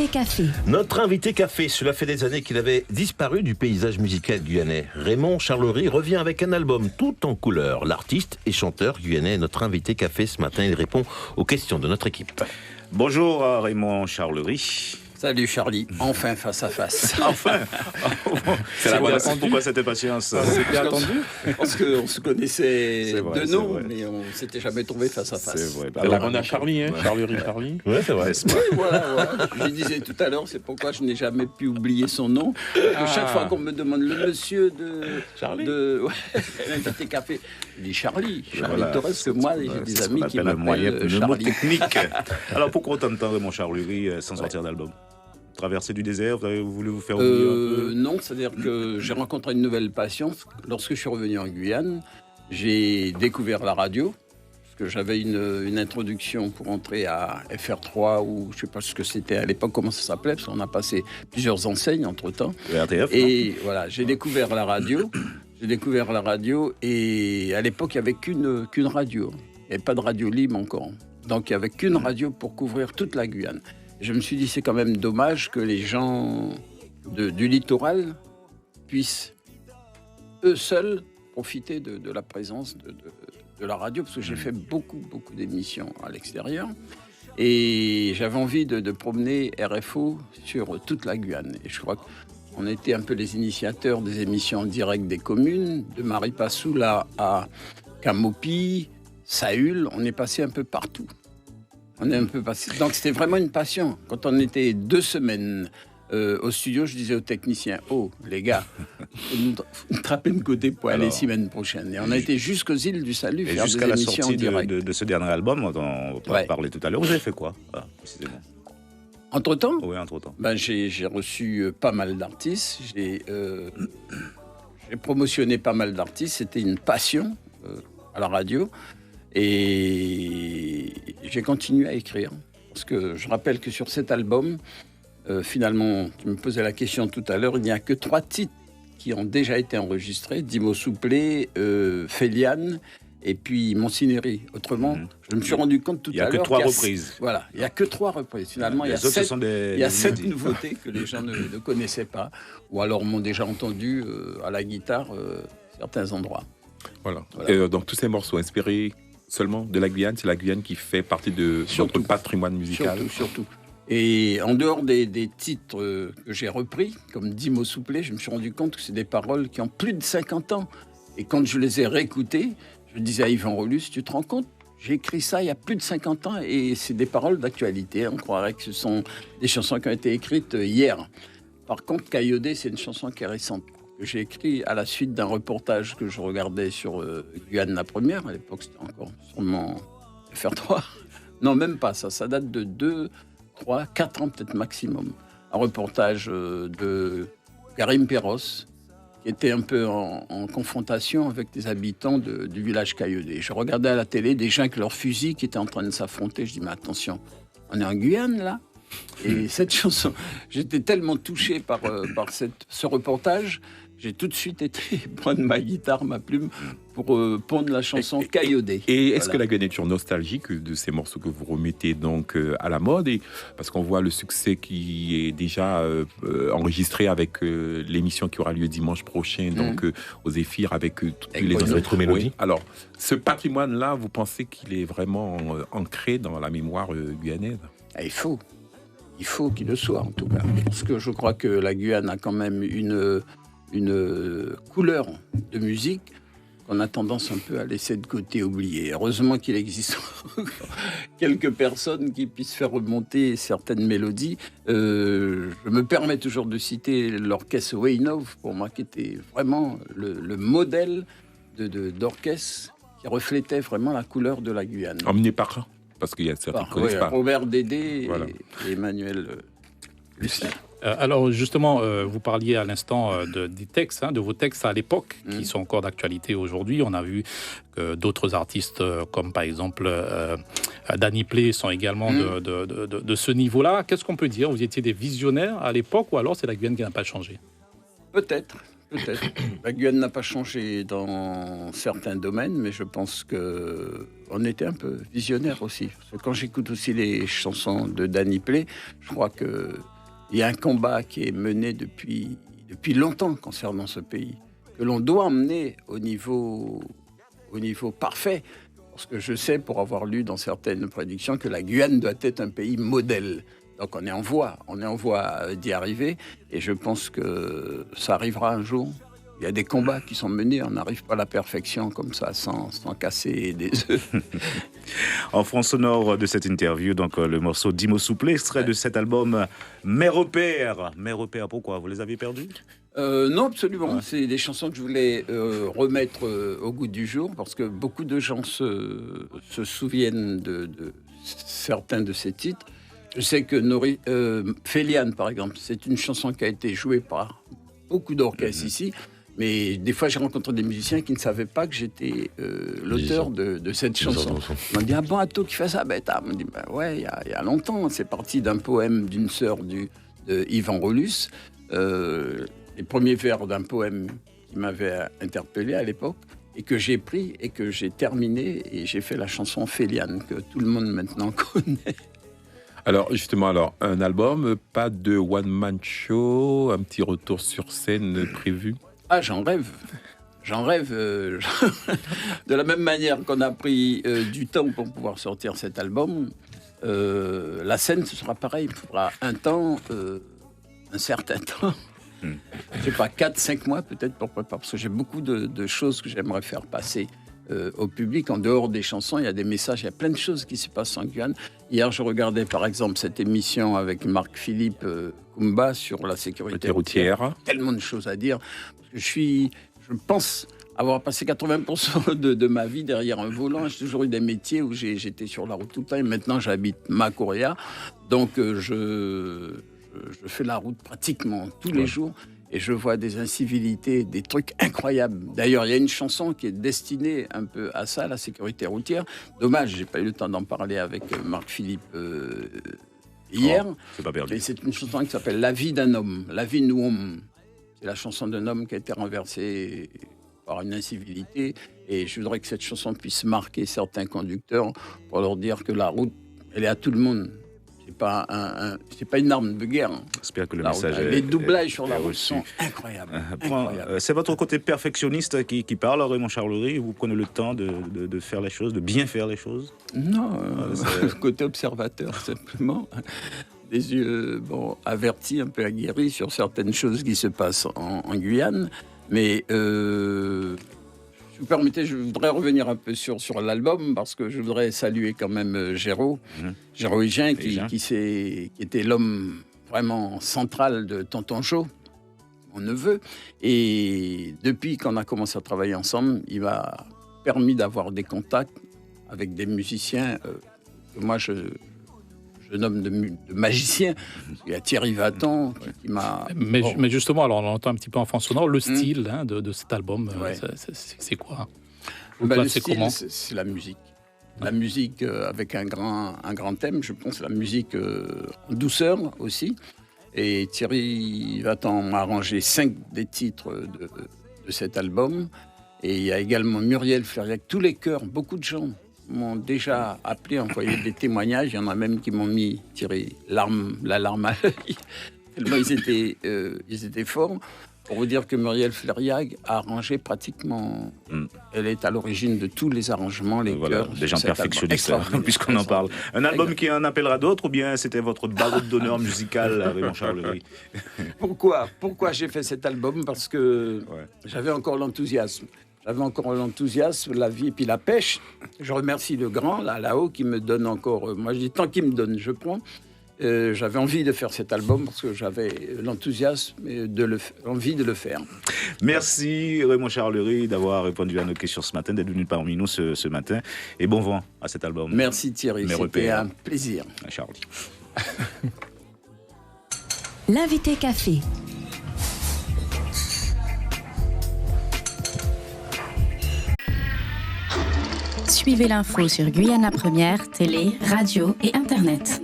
Café. Notre invité café, cela fait des années qu'il avait disparu du paysage musical guyanais. Raymond Charlery revient avec un album tout en couleur. L'artiste et chanteur guyanais est notre invité café ce matin. Il répond aux questions de notre équipe. Bonjour Raymond Charlery. Salut Charlie, enfin face à face. Enfin. Pourquoi cette impatience? C'était attendu. Parce qu'on se connaissait vrai, de nom, mais on ne s'était jamais trouvé face à face. C'est vrai. Alors, on a Charlie, hein, Charlery. Ouais, c'est vrai. Oui, voilà. Je disais tout à l'heure, c'est pourquoi je n'ai jamais pu oublier son nom. Chaque fois qu'on me demande le monsieur de Charlie l'invité café, je dis Charlie Voilà. Torres, que moi j'ai des amis qui m'appellent le mot Charlie. technique. Alors pourquoi autant de temps Raymond Charlery sans sortir d'album? Traversée du désert, vous avez voulu vous faire oublier un peu? Non, c'est-à-dire que j'ai rencontré une nouvelle passion. Lorsque je suis revenu en Guyane, j'ai découvert la radio, parce que j'avais une introduction pour entrer à FR3, ou je ne sais pas ce que c'était à l'époque, comment ça s'appelait, parce qu'on a passé plusieurs enseignes entre-temps. Le RTF, Et voilà, j'ai découvert la radio. Et à l'époque, il n'y avait qu'une radio. Il n'y avait pas de radio libre encore. Donc, il n'y avait qu'une radio pour couvrir toute la Guyane. Je me suis dit, c'est quand même dommage que les gens du littoral puissent, eux seuls, profiter de la présence de la radio, parce que j'ai fait beaucoup d'émissions à l'extérieur. Et j'avais envie de promener RFO sur toute la Guyane. Et je crois qu'on était un peu les initiateurs des émissions en direct des communes, de Maripasoula à Camopi, Saül, on est passé un peu partout. Donc c'était vraiment une passion. Quand on était 2 semaines au studio, je disais aux techniciens, oh les gars, vous nous trappez de côté pour aller semaine prochaine. Et on a été jusqu'aux îles du Salut et faire jusqu'à des la émissions en sortie direct. de ce dernier album dont on va parler tout à l'heure, vous avez fait quoi précisément? Entre-temps, Oui, entre-temps. j'ai reçu pas mal d'artistes, j'ai promotionné pas mal d'artistes, c'était une passion à la radio. Et j'ai continué à écrire. Parce que je rappelle que sur cet album, finalement, tu me posais la question tout à l'heure, il n'y a que 3 titres qui ont déjà été enregistrés. Dimo Souplé, Féliane et puis Monsineri. Autrement, je me suis rendu compte tout à l'heure Il n'y a que 3 reprises. Voilà, il n'y a que 3 reprises. Finalement, il y a 7 nouveautés que les gens ne connaissaient pas. Ou alors m'ont déjà entendu à la guitare certains endroits. Voilà. Donc tous ces morceaux inspirés seulement de la Guyane, c'est la Guyane qui fait partie de notre patrimoine musical. Surtout. Et en dehors des titres que j'ai repris, comme Dimo Souplé, je me suis rendu compte que c'est des paroles qui ont plus de 50 ans. Et quand je les ai réécoutées, je disais à Yvan Rolus, tu te rends compte, j'ai écrit ça il y a plus de 50 ans et c'est des paroles d'actualité. On croirait que ce sont des chansons qui ont été écrites hier. Par contre, Caillodé, c'est une chanson qui est récente, que j'ai écrit à la suite d'un reportage que je regardais sur Guyane la Première. À l'époque, c'était encore sûrement FR3. Non, même pas ça. Ça date de 2, 3, 4 ans peut-être maximum. Un reportage de Karim Perros, qui était un peu en confrontation avec des habitants du village Caillodé. Je regardais à la télé des gens avec leurs fusils qui étaient en train de s'affronter. Je dis, mais attention, on est en Guyane, là? Et cette chanson, j'étais tellement touché par ce reportage, j'ai tout de suite été prendre ma guitare, ma plume, pour pondre la chanson Caillodé. Et est-ce que la Guyane est toujours nostalgique de ces morceaux que vous remettez donc à la mode, et parce qu'on voit le succès qui est déjà enregistré avec l'émission qui aura lieu dimanche prochain, donc aux Zéphyr, avec toutes les autres mélodies. Alors, ce patrimoine-là, vous pensez qu'il est vraiment ancré dans la mémoire guyanaise? Il faut qu'il le soit, en tout cas. Parce que je crois que la Guyane a quand même une couleur de musique qu'on a tendance un peu à laisser de côté, oublier. Heureusement qu'il existe quelques personnes qui puissent faire remonter certaines mélodies. Je me permets toujours de citer l'orchestre Weinhof, pour moi, qui était vraiment le modèle d'orchestre qui reflétait vraiment la couleur de la Guyane. Emmené par là, parce qu'il y a certains qui ne connaissent pas. Robert Dédé et Emmanuel Lucien. Alors justement, vous parliez à l'instant des textes, de vos textes à l'époque, qui sont encore d'actualité aujourd'hui. On a vu que d'autres artistes, comme par exemple Danny Play, sont également de ce niveau-là. Qu'est-ce qu'on peut dire? Vous étiez des visionnaires à l'époque, ou alors c'est la Guyane qui n'a pas changé? Peut-être. Peut-être. La Guyane n'a pas changé dans certains domaines, mais je pense qu'on était un peu visionnaire aussi. Parce que quand j'écoute aussi les chansons de Danny Play, je crois qu'il y a un combat qui est mené depuis longtemps concernant ce pays, que l'on doit emmener au niveau parfait. Parce que je sais, pour avoir lu dans certaines prédictions, que la Guyane doit être un pays modèle. Donc on est en voie d'y arriver, et je pense que ça arrivera un jour. Il y a des combats qui sont menés, on n'arrive pas à la perfection comme ça, sans casser des œufs. En fond sonore de cette interview, donc le morceau d'Imo Souplé, extrait de cet album Mes repères. Mes repères, pourquoi? Vous les avez perdus? Non, absolument. Ouais. C'est des chansons que je voulais remettre au goût du jour, parce que beaucoup de gens se souviennent de certains de ces titres. Je sais que Féliane, par exemple, c'est une chanson qui a été jouée par beaucoup d'orchestres ici, mais des fois j'ai rencontré des musiciens qui ne savaient pas que j'étais l'auteur de cette chanson. Ils m'ont dit, ah bon, Atto qui fait ça? On me dit, ouais, il y a longtemps. C'est parti d'un poème d'une sœur de Yvan Rolus, les premiers vers d'un poème qui m'avait interpellé à l'époque, et que j'ai pris et que j'ai terminé, et j'ai fait la chanson Féliane, que tout le monde maintenant connaît. Alors, justement, un album, pas de one-man show, un petit retour sur scène prévu? Ah, j'en rêve. De la même manière qu'on a pris du temps pour pouvoir sortir cet album, la scène, ce sera pareil. Il faudra un certain temps. Je sais pas, 4-5 mois peut-être pour préparer, parce que j'ai beaucoup de choses que j'aimerais faire passer au public. En dehors des chansons, il y a des messages, il y a plein de choses qui se passent en Guyane. Hier, je regardais par exemple cette émission avec Marc-Philippe Koumba sur la sécurité routière. Tellement de choses à dire. Parce que je pense avoir passé 80% de ma vie derrière un volant. J'ai toujours eu des métiers où j'étais sur la route tout le temps. Et maintenant, j'habite Macoria. Donc, je fais la route pratiquement tous les jours. Et je vois des incivilités, des trucs incroyables. D'ailleurs, il y a une chanson qui est destinée un peu à ça, la sécurité routière. Dommage, j'ai pas eu le temps d'en parler avec Marc-Philippe hier. C'est pas perdu. Et c'est une chanson qui s'appelle La vie d'un homme, La vie nous homme. C'est la chanson d'un homme qui a été renversé par une incivilité. Et je voudrais que cette chanson puisse marquer certains conducteurs pour leur dire que la route, elle est à tout le monde. C'est pas une arme de guerre. J'espère que le message les doublages sur la route sont incroyables. C'est votre côté perfectionniste qui parle, Raymond Charlery. Vous prenez le temps de faire les choses, de bien faire les choses? Non, côté observateur simplement. Des yeux avertis, un peu aguerris sur certaines choses qui se passent en Guyane. Mais si vous permettez, je voudrais revenir un peu sur l'album, parce que je voudrais saluer quand même Géraud Higien, qui était l'homme vraiment central de Tonton Joe, mon neveu. Et depuis qu'on a commencé à travailler ensemble, il m'a permis d'avoir des contacts avec des musiciens que moi je nomme de magicien. Il y a Thierry Vatan qui m'a... Mais justement, alors on entend un petit peu en fond sonore, le style de cet album, c'est quoi? Le style, c'est la musique. La musique avec un grand thème, je pense, la musique en douceur aussi. Et Thierry Vatan m'a arrangé 5 des titres de cet album. Et il y a également Muriel Fleriac, tous les chœurs, beaucoup de gens m'ont déjà appelé, envoyé des témoignages. Il y en a même qui m'ont tiré la larme à l'œil. Tellement ils étaient forts. Pour vous dire que Muriel Fleriac a arrangé pratiquement... Elle est à l'origine de tous les arrangements, les chœurs. Des gens perfectionnistes, puisqu'on en parle. Un album qui en appellera d'autres, ou bien c'était votre baroud d'honneur musical, Raymond Charlery? Pourquoi j'ai fait cet album? Parce que j'avais encore l'enthousiasme. La vie et puis la pêche. Je remercie le grand, là-haut, qui me donne encore... Moi, je dis, tant qu'il me donne, je prends. J'avais envie de faire cet album parce que j'avais l'enthousiasme et envie de le faire. Merci Raymond Charlery d'avoir répondu à nos questions ce matin, d'être venu parmi nous ce matin. Et bon vent à cet album. Merci Thierry, c'était un plaisir. À Charlie. L'invité café. Suivez l'info sur Guyana Première, télé, radio et internet.